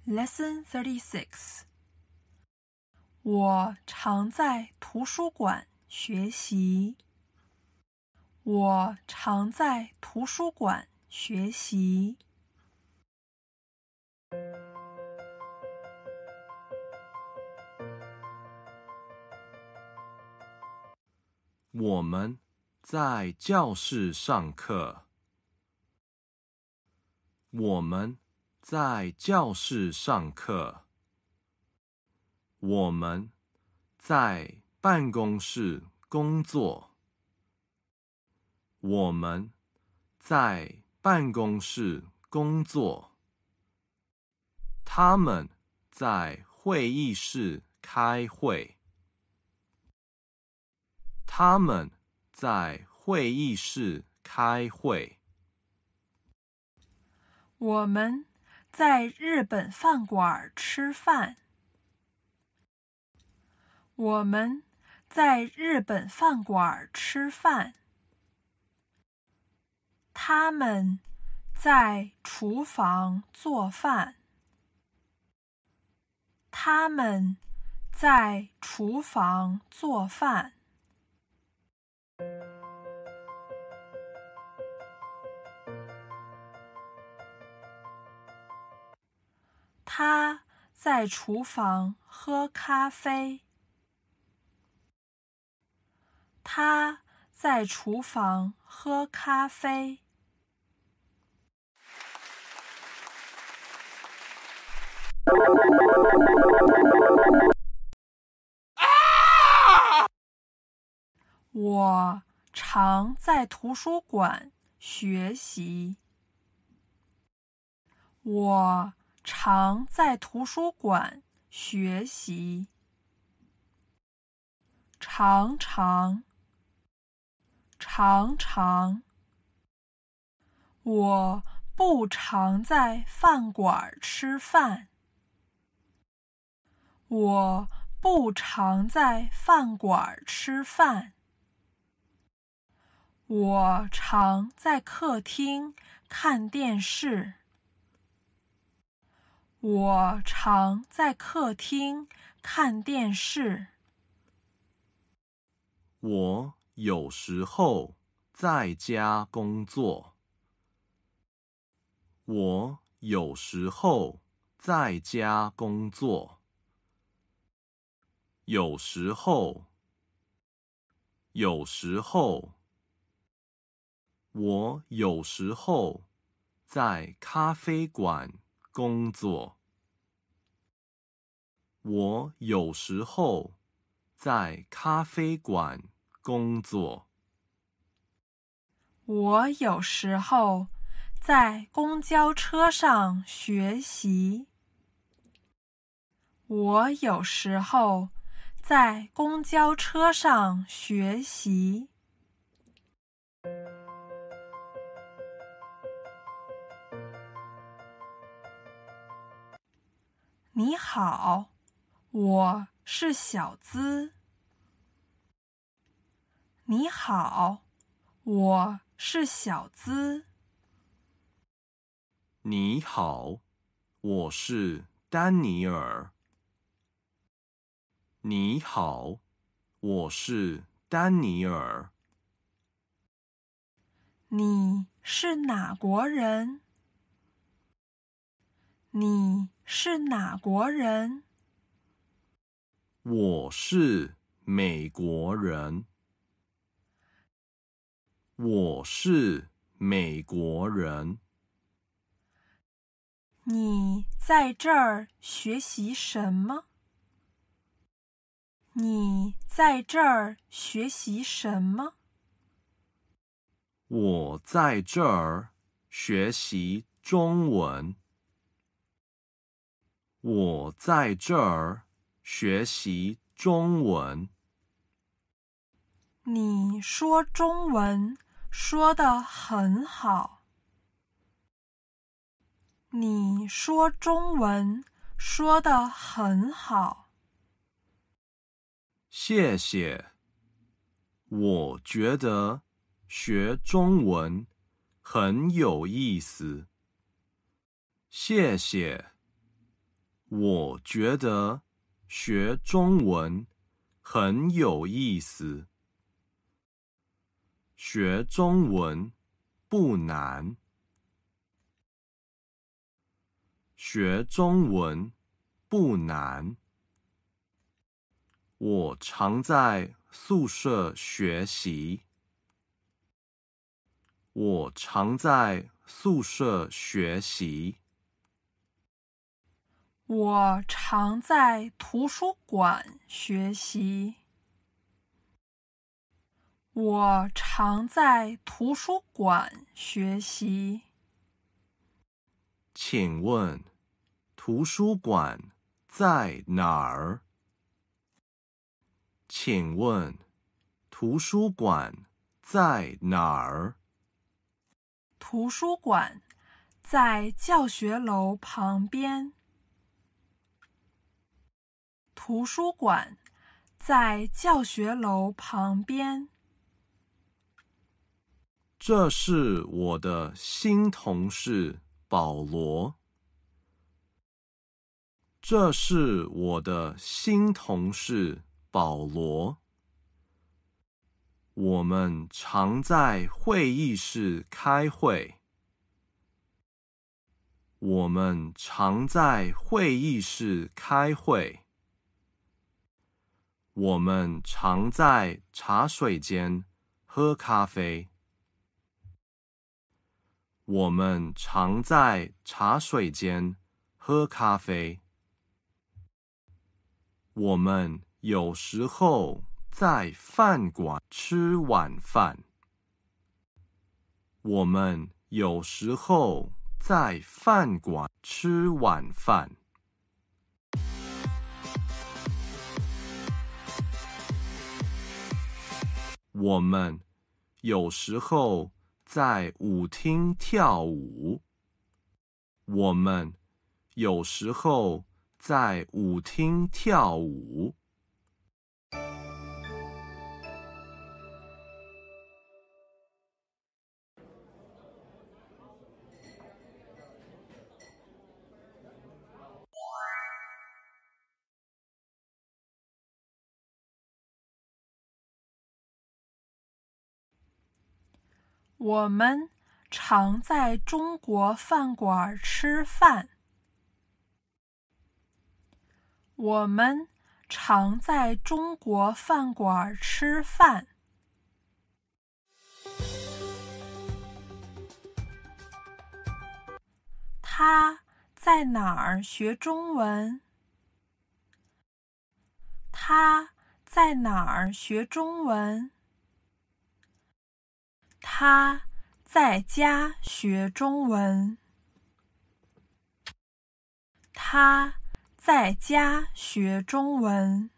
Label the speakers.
Speaker 1: Lesson 36. 我常在图书馆学习。我常在图书馆学习。
Speaker 2: 我们在教室上课。我们在教室上课。我们在办公室工作。我们在办公室工作。他们在会议室开会。他们在会议室开会。
Speaker 1: 我们在日本饭馆吃饭。我们在日本饭馆吃饭。他们在厨房做饭。他们在厨房做饭。他在厨房喝咖啡。他在厨房喝咖啡。我常在图书馆学习。我常在图书馆学习。常常，常常。我不常在饭馆吃饭。我不常在饭馆吃饭。我常在客厅看电视。我常在客厅看电视。
Speaker 2: 我有时候在家工作。我有时候在家工作。有时候，有时候。我有时候在咖啡馆工作。我有时候在咖啡馆工作。
Speaker 1: 我有时候在公交车上学习。我有时候在公交车上学习。你好，我是小资。你好，我是小资。
Speaker 2: 你好，我是丹尼尔。你好，我是丹尼尔。
Speaker 1: 你是哪国人？你是哪国人？
Speaker 2: 我是美国人。我是美国人。
Speaker 1: 你在这儿学习什么？你在这儿学习什么？
Speaker 2: 我在这儿学习中文。我在这儿学习中文。
Speaker 1: 你说中文说得很好。你说中文说得很好。
Speaker 2: 谢谢。我觉得学中文很有意思。谢谢。我觉得学中文很有意思。学中文不难。学中文不难。我常在宿舍学习。我常在宿舍学习。
Speaker 1: 我常在图书馆学习。我常在图书馆学习。
Speaker 2: 请问图书馆在哪儿？请问图书馆在哪儿？
Speaker 1: 图书馆在教学楼旁边。图书馆在教学楼旁边。
Speaker 2: 这是我的新同事保罗。这是我的新同事保罗。我们常在会议室开会。我们常在会议室开会。我们常在茶水间喝咖啡。我们常在茶水间喝咖啡。我们有时候在饭馆吃晚饭。我们有时候在饭馆吃晚饭。我们有时候在舞厅跳舞。我们有时候在舞厅跳舞。
Speaker 1: 我们常在中国饭馆吃饭。我们常在中国饭馆吃饭。他在哪儿学中文？他在哪儿学中文？他在家学中文。他在家学中文。